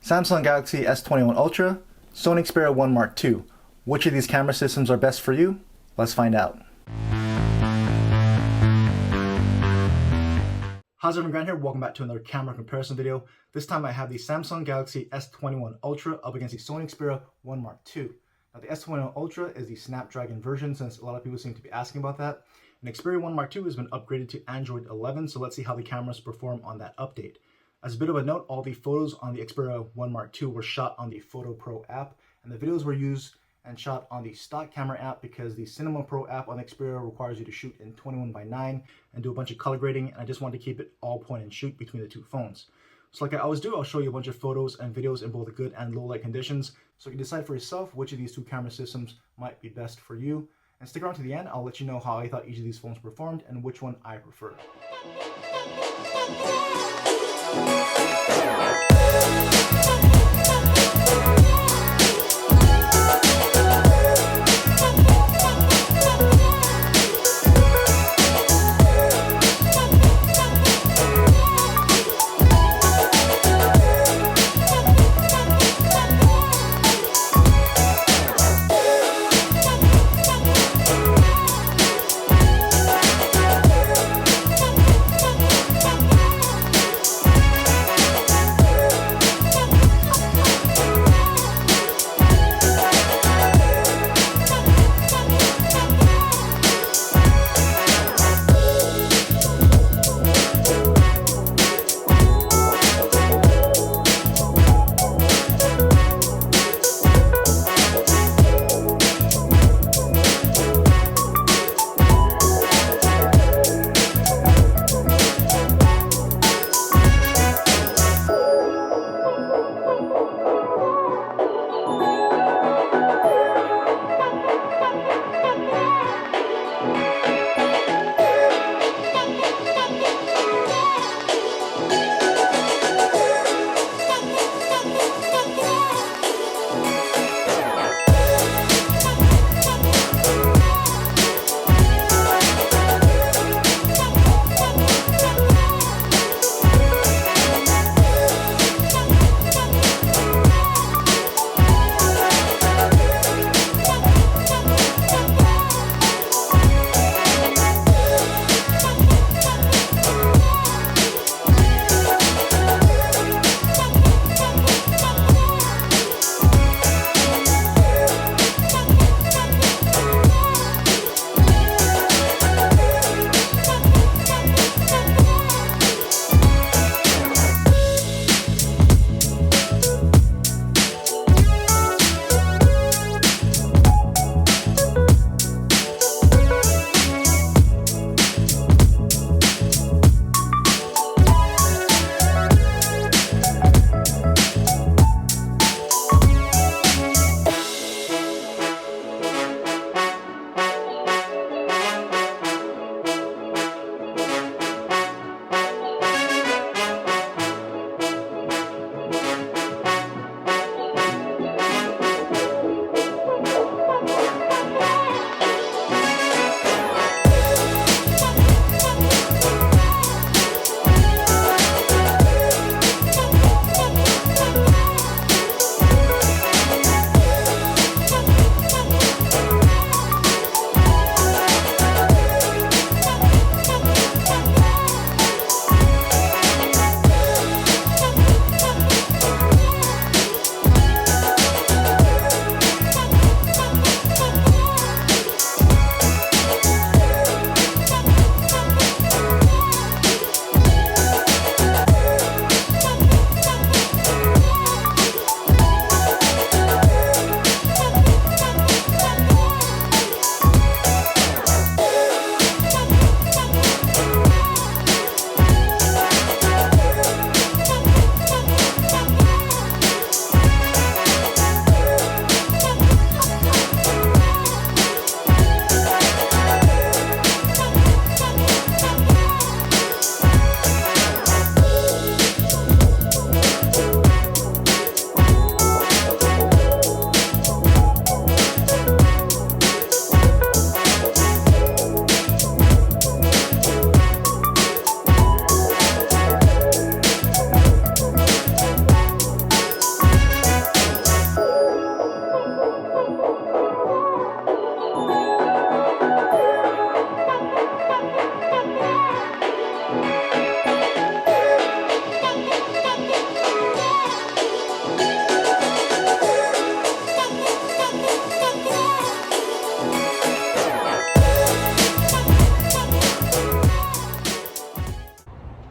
Samsung Galaxy S21 Ultra, Sony Xperia 1 Mark II. Which of these camera systems are best for you? Let's find out. How's everyone, Grant here? Welcome back to another camera comparison video. This time I have the Samsung Galaxy S21 Ultra up against the Sony Xperia 1 Mark II. Now the S21 Ultra is the Snapdragon version, since a lot of people seem to be asking about that. And Xperia 1 Mark II has been upgraded to Android 11, so let's see how the cameras perform on that update. As a bit of a note, all the photos on the Xperia 1 Mark II were shot on the Photo Pro app, and the videos were used and shot on the stock camera app because the Cinema Pro app on the Xperia requires you to shoot in 21:9 and do a bunch of color grading, and I just wanted to keep it all point and shoot between the two phones. So like I always do, I'll show you a bunch of photos and videos in both good and low light conditions, so you can decide for yourself which of these two camera systems might be best for you. And stick around to the end, I'll let you know how I thought each of these phones performed and which one I prefer.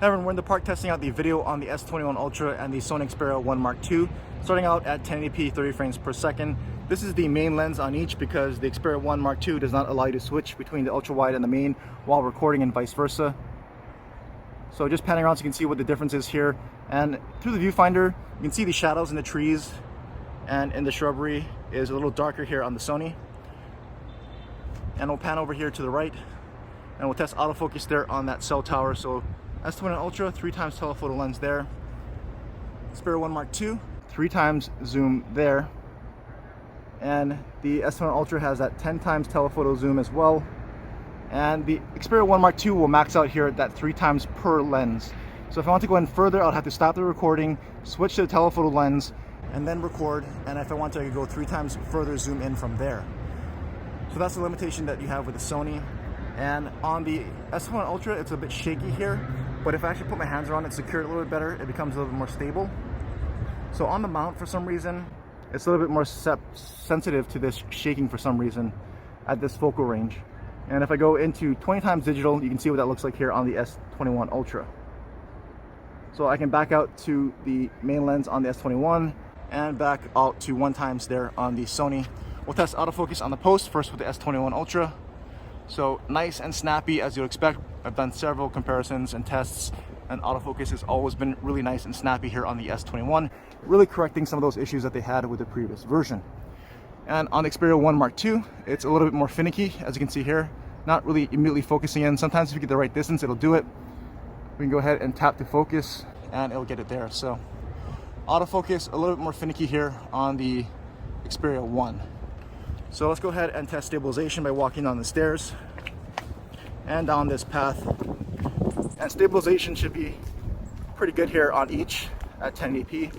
Everyone, we're in the park testing out the video on the S21 Ultra and the Sony Xperia 1 Mark II, starting out at 1080p 30 frames per second. This is the main lens on each because the Xperia 1 Mark II does not allow you to switch between the ultra wide and the main while recording and vice versa. So just panning around so you can see what the difference is here. And through the viewfinder, you can see the shadows in the trees and in the shrubbery is a little darker here on the Sony. And we'll pan over here to the right and we'll test autofocus there on that cell tower. So S21 Ultra, 3x telephoto lens there. Xperia 1 Mark II, 3x zoom there. And the S21 Ultra has that 10x telephoto zoom as well. And the Xperia 1 Mark II will max out here at that 3x per lens. So if I want to go in further, I'll have to stop the recording, switch to the telephoto lens, and then record. And if I want to, I could go 3x further zoom in from there. So that's the limitation that you have with the Sony. And on the S21 Ultra, it's a bit shaky here, but if I actually put my hands around it, secure it a little bit better, it becomes a little bit more stable. So on the mount, for some reason, it's a little bit more sensitive to this shaking for some reason at this focal range. And if I go into 20x digital, you can see what that looks like here on the S21 Ultra. So I can back out to the main lens on the S21 and back out to 1x there on the Sony. We'll test autofocus on the post first with the S21 Ultra. So nice and snappy as you'd expect. I've done several comparisons and tests, and autofocus has always been really nice and snappy here on the S21, really correcting some of those issues that they had with the previous version. And on the Xperia 1 Mark II, it's a little bit more finicky, as you can see here, not really immediately focusing in. Sometimes if you get the right distance, it'll do it. We can go ahead and tap to focus and it'll get it there. So autofocus a little bit more finicky here on the Xperia 1. So let's go ahead and test stabilization by walking down the stairs and down this path. And stabilization should be pretty good here on each at 1080p.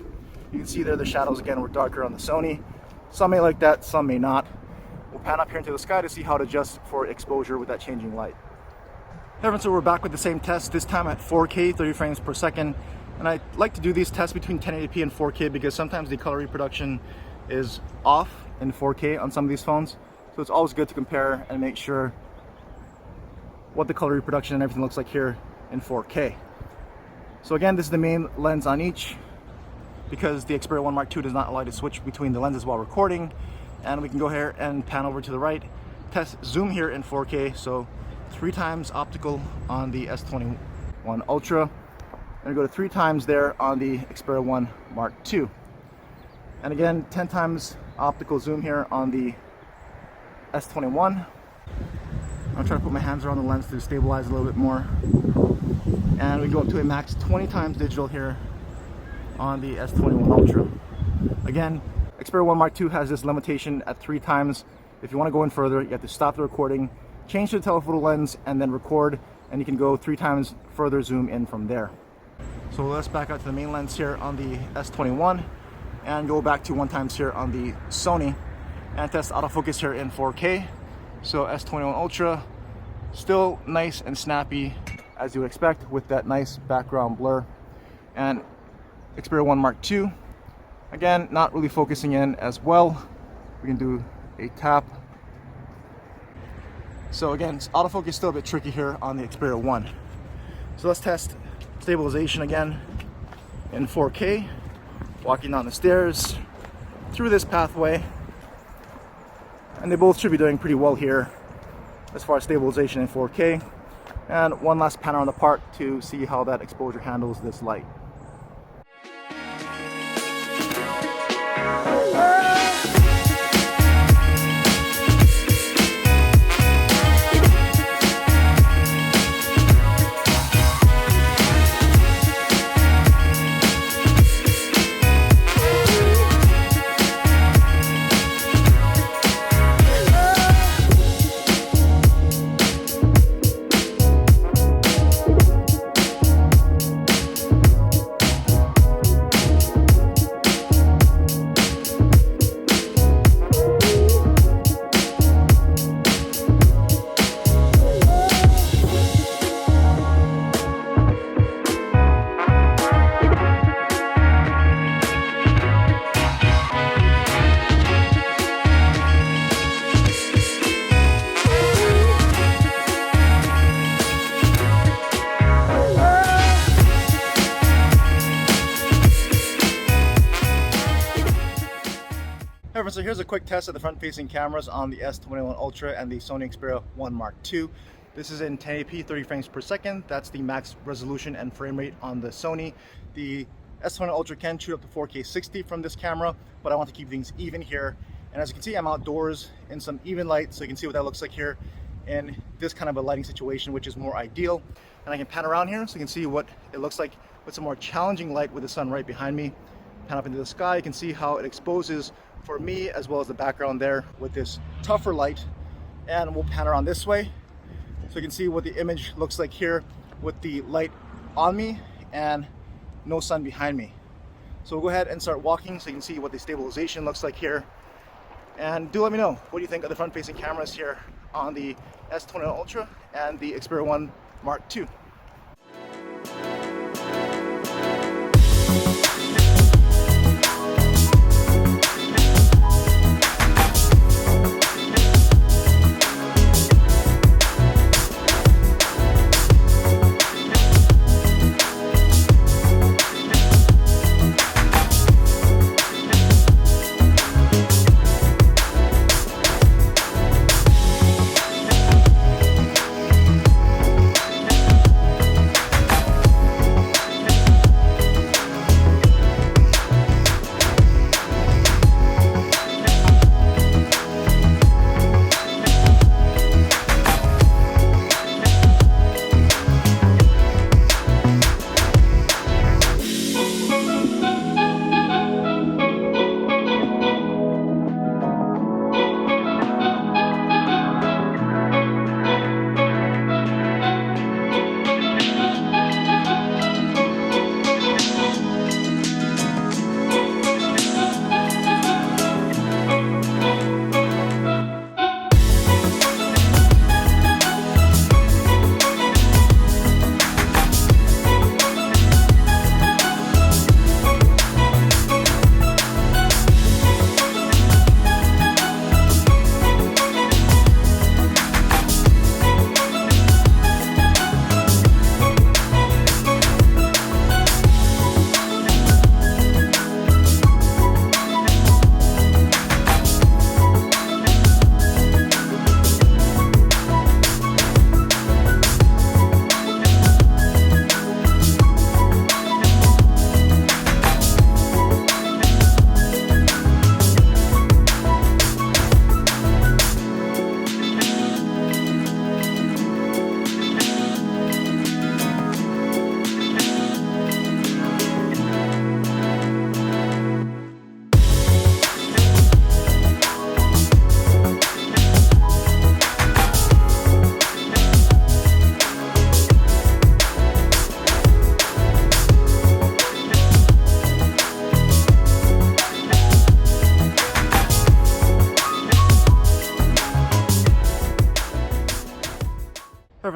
You can see there the shadows again were darker on the Sony. Some may like that, some may not. We'll pan up here into the sky to see how to adjust for exposure with that changing light. Everyone, so we're back with the same test, this time at 4K, 30 frames per second. And I like to do these tests between 1080p and 4K because sometimes the color reproduction is off in 4K on some of these phones. So it's always good to compare and make sure what the color reproduction and everything looks like here in 4K. So again, this is the main lens on each because the Xperia 1 Mark II does not allow you to switch between the lenses while recording. And we can go here and pan over to the right, test zoom here in 4K. So 3x optical on the S21 Ultra, and go to 3x there on the Xperia 1 Mark II. And again, 10x optical zoom here on the S21. I'll try to put my hands around the lens to stabilize a little bit more. And we go up to a max 20x digital here on the S21 Ultra. Again, Xperia 1 Mark II has this limitation at 3x. If you want to go in further, you have to stop the recording, change to the telephoto lens, and then record, and you can go 3x further zoom in from there. So let's back out to the main lens here on the S21 and go back to 1x here on the Sony and test autofocus here in 4K. So S21 Ultra, still nice and snappy as you would expect with that nice background blur. And Xperia 1 Mark II, again, not really focusing in as well. We can do a tap. So again, autofocus still a bit tricky here on the Xperia 1. So let's test stabilization again in 4K, walking down the stairs through this pathway. And they both should be doing pretty well here as far as stabilization in 4K. And one last pan around the park to see how that exposure handles this light. Alright, so here's a quick test of the front-facing cameras on the S21 Ultra and the Sony Xperia 1 Mark II. This is in 1080p 30 frames per second. That's the max resolution and frame rate on the Sony. The S21 Ultra can shoot up to 4K 60 from this camera, but I want to keep things even here. And as you can see, I'm outdoors in some even light, so you can see what that looks like here in this kind of a lighting situation, which is more ideal. And I can pan around here so you can see what it looks like with some more challenging light with the sun right behind me. Pan up into the sky, you can see how it exposes for me as well as the background there with this tougher light. And we'll pan around this way so you can see what the image looks like here with the light on me and no sun behind me. So we'll go ahead and start walking so you can see what the stabilization looks like here. And do let me know, what do you think of the front-facing cameras here on the S21 Ultra and the Xperia 1 Mark II?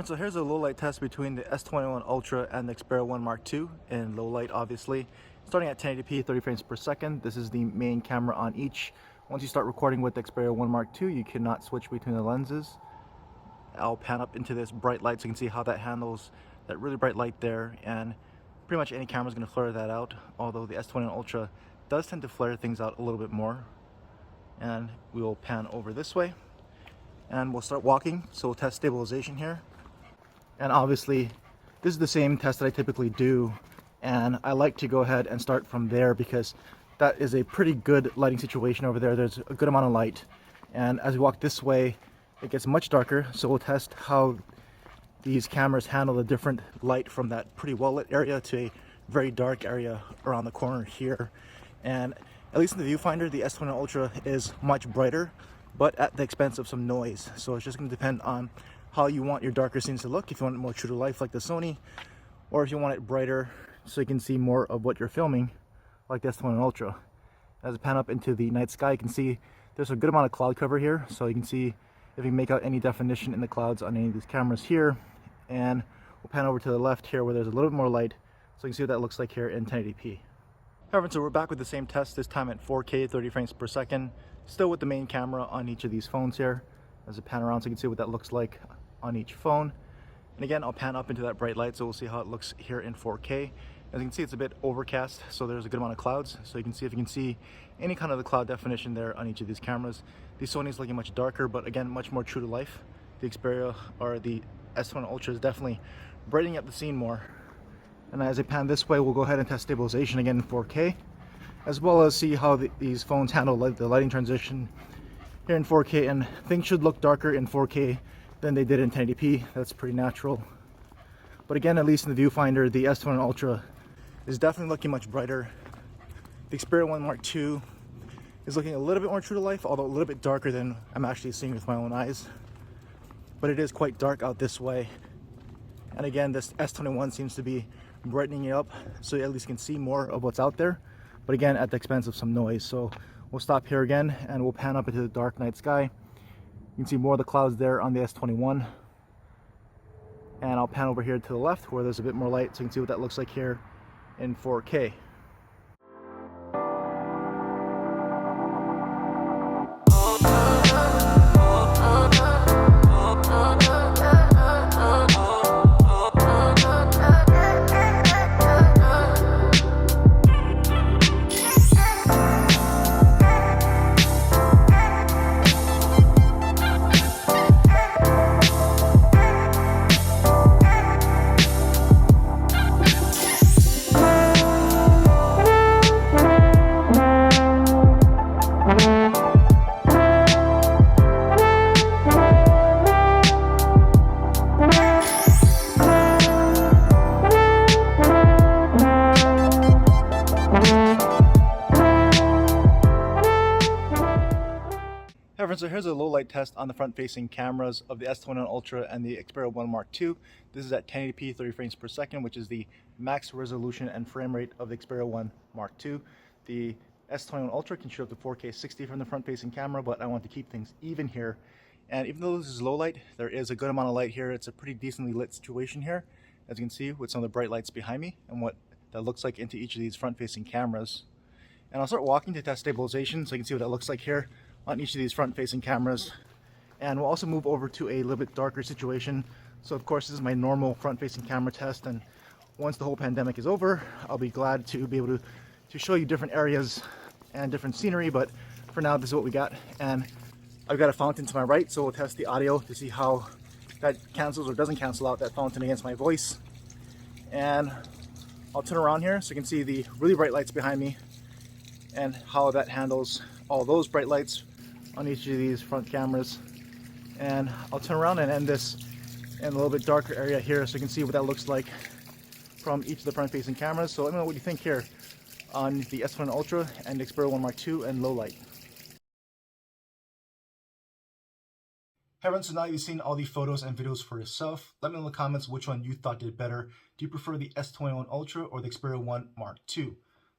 So here's a low light test between the S21 Ultra and the Xperia 1 Mark II in low light, obviously. Starting at 1080p 30 frames per second. This is the main camera on each. Once you start recording with the Xperia 1 Mark II, you cannot switch between the lenses. I'll pan up into this bright light so you can see how that handles that really bright light there, and pretty much any camera is going to flare that out, although the S21 Ultra does tend to flare things out a little bit more. And we will pan over this way and we'll start walking, so we'll test stabilization here. And obviously this is the same test that I typically do, and I like to go ahead and start from there because that is a pretty good lighting situation over there. There's a good amount of light, and as we walk this way it gets much darker, so we'll test how these cameras handle the different light from that pretty well lit area to a very dark area around the corner here. And at least in the viewfinder, the S21 Ultra is much brighter, but at the expense of some noise. So it's just going to depend on how you want your darker scenes to look, if you want it more true to life like the Sony, or if you want it brighter so you can see more of what you're filming like the S21 Ultra. As I pan up into the night sky, you can see there's a good amount of cloud cover here, so you can see if you make out any definition in the clouds on any of these cameras here. And we'll pan over to the left here where there's a little bit more light, so you can see what that looks like here in 1080p. Alright, so we're back with the same test, this time at 4K 30 frames per second, still with the main camera on each of these phones here. As I pan around so you can see what that looks like on each phone. And again, I'll pan up into that bright light so we'll see how it looks here in 4K. As you can see, it's a bit overcast, so there's a good amount of clouds. So you can see if you can see any kind of the cloud definition there on each of these cameras. The Sony is looking much darker, but again, much more true to life. The Xperia or the S21 Ultra is definitely brightening up the scene more. And as I pan this way, we'll go ahead and test stabilization again in 4K, as well as see how these phones handle the lighting transition here in 4K. And things should look darker in 4K than they did in 1080p. That's pretty natural. But again, at least in the viewfinder, the S21 Ultra is definitely looking much brighter. The Xperia 1 Mark II is looking a little bit more true to life, although a little bit darker than I'm actually seeing with my own eyes. But it is quite dark out this way. And again, this S21 seems to be brightening it up, so you at least can see more of what's out there. But again, at the expense of some noise. So we'll stop here again and we'll pan up into the dark night sky. You can see more of the clouds there on the S21. And I'll pan over here to the left where there's a bit more light, so you can see what that looks like here in 4K. So here's a low light test on the front facing cameras of the S21 Ultra and the Xperia 1 Mark II. This is at 1080p 30 frames per second, which is the max resolution and frame rate of the Xperia 1 Mark II. The S21 Ultra can shoot up to 4K 60 from the front facing camera, but I want to keep things even here. And even though this is low light, there is a good amount of light here. It's a pretty decently lit situation here, as you can see with some of the bright lights behind me and what that looks like into each of these front facing cameras. And I'll start walking to test stabilization so you can see what that looks like here on each of these front-facing cameras. And we'll also move over to a little bit darker situation. So of course this is my normal front-facing camera test, and once the whole pandemic is over, I'll be glad to be able to show you different areas and different scenery, but for now this is what we got. And I've got a fountain to my right, so we'll test the audio to see how that cancels or doesn't cancel out that fountain against my voice. And I'll turn around here so you can see the really bright lights behind me and how that handles all those bright lights on each of these front cameras. And I'll turn around and end this in a little bit darker area here so you can see what that looks like from each of the front facing cameras. So let me know what you think here on the S21 Ultra and the Xperia 1 Mark II and low light. Hey everyone, so now you've seen all the photos and videos for yourself. Let me know in the comments which one you thought did better. Do you prefer the S21 Ultra or the Xperia 1 Mark II?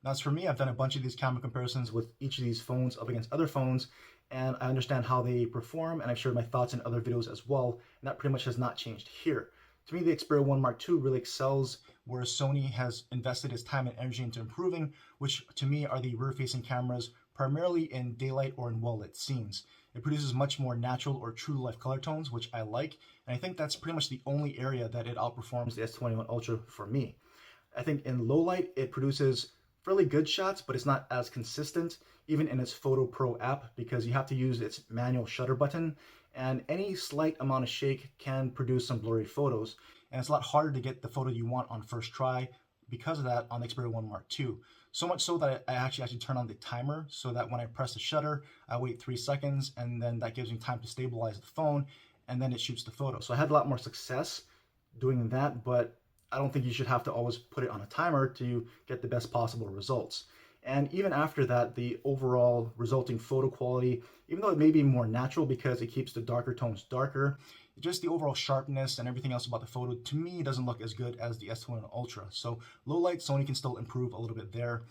Now as for me, I've done a bunch of these camera comparisons with each of these phones up against other phones, and I understand how they perform, and I've shared my thoughts in other videos as well, and that pretty much has not changed here. To me, the Xperia 1 Mark II really excels where Sony has invested its time and energy into improving, which to me are the rear-facing cameras, primarily in daylight or in well-lit scenes. It produces much more natural or true-to-life color tones, which I like, and I think that's pretty much the only area that it outperforms the S21 Ultra for me. I think in low light, it produces fairly good shots, but it's not as consistent, even in its Photo Pro app, because you have to use its manual shutter button, and any slight amount of shake can produce some blurry photos, and it's a lot harder to get the photo you want on first try because of that on the Xperia 1 Mark II. So much so that I actually turn on the timer so that when I press the shutter, I wait 3 seconds, and then that gives me time to stabilize the phone, and then it shoots the photo. So I had a lot more success doing that, but I don't think you should have to always put it on a timer to get the best possible results. And even after that, the overall resulting photo quality, even though it may be more natural because it keeps the darker tones darker, just the overall sharpness and everything else about the photo, to me, doesn't look as good as the S21 Ultra. So low light, Sony can still improve a little bit there.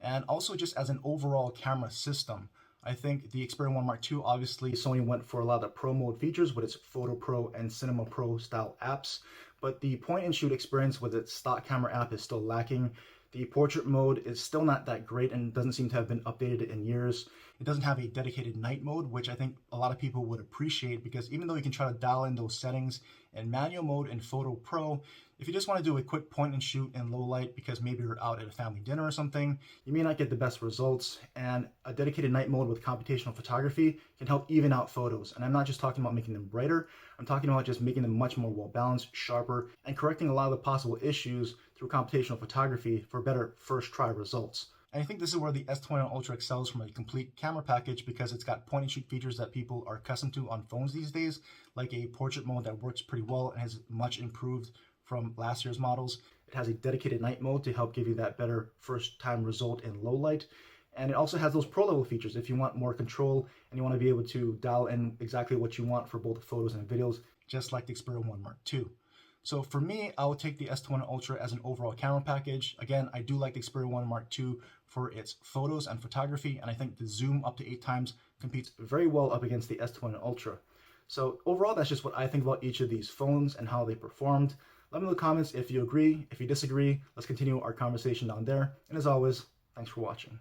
And also just as an overall camera system, I think the Xperia 1 Mark II, obviously Sony went for a lot of the Pro mode features with its Photo Pro and Cinema Pro style apps, but the point and shoot experience with its stock camera app is still lacking. The portrait mode is still not that great and doesn't seem to have been updated in years. It doesn't have a dedicated night mode, which I think a lot of people would appreciate, because even though you can try to dial in those settings in manual mode in Photo Pro, if you just want to do a quick point and shoot in low light because maybe you're out at a family dinner or something, you may not get the best results, and a dedicated night mode with computational photography can help even out photos. And I'm not just talking about making them brighter, I'm talking about just making them much more well balanced, sharper, and correcting a lot of the possible issues through computational photography for better first try results. And I think this is where the S21 Ultra excels from a complete camera package, because it's got point and shoot features that people are accustomed to on phones these days, like a portrait mode that works pretty well and has much improved from last year's models. It has a dedicated night mode to help give you that better first time result in low light. And it also has those pro level features if you want more control and you want to be able to dial in exactly what you want for both photos and videos, just like the Xperia 1 Mark II. So for me, I would take the S21 Ultra as an overall camera package. Again, I do like the Xperia 1 Mark II for its photos and photography, and I think the zoom up to 8 times competes very well up against the S21 Ultra. So overall, that's just what I think about each of these phones and how they performed. Let me know in the comments if you agree. If you disagree, let's continue our conversation down there. And as always, thanks for watching.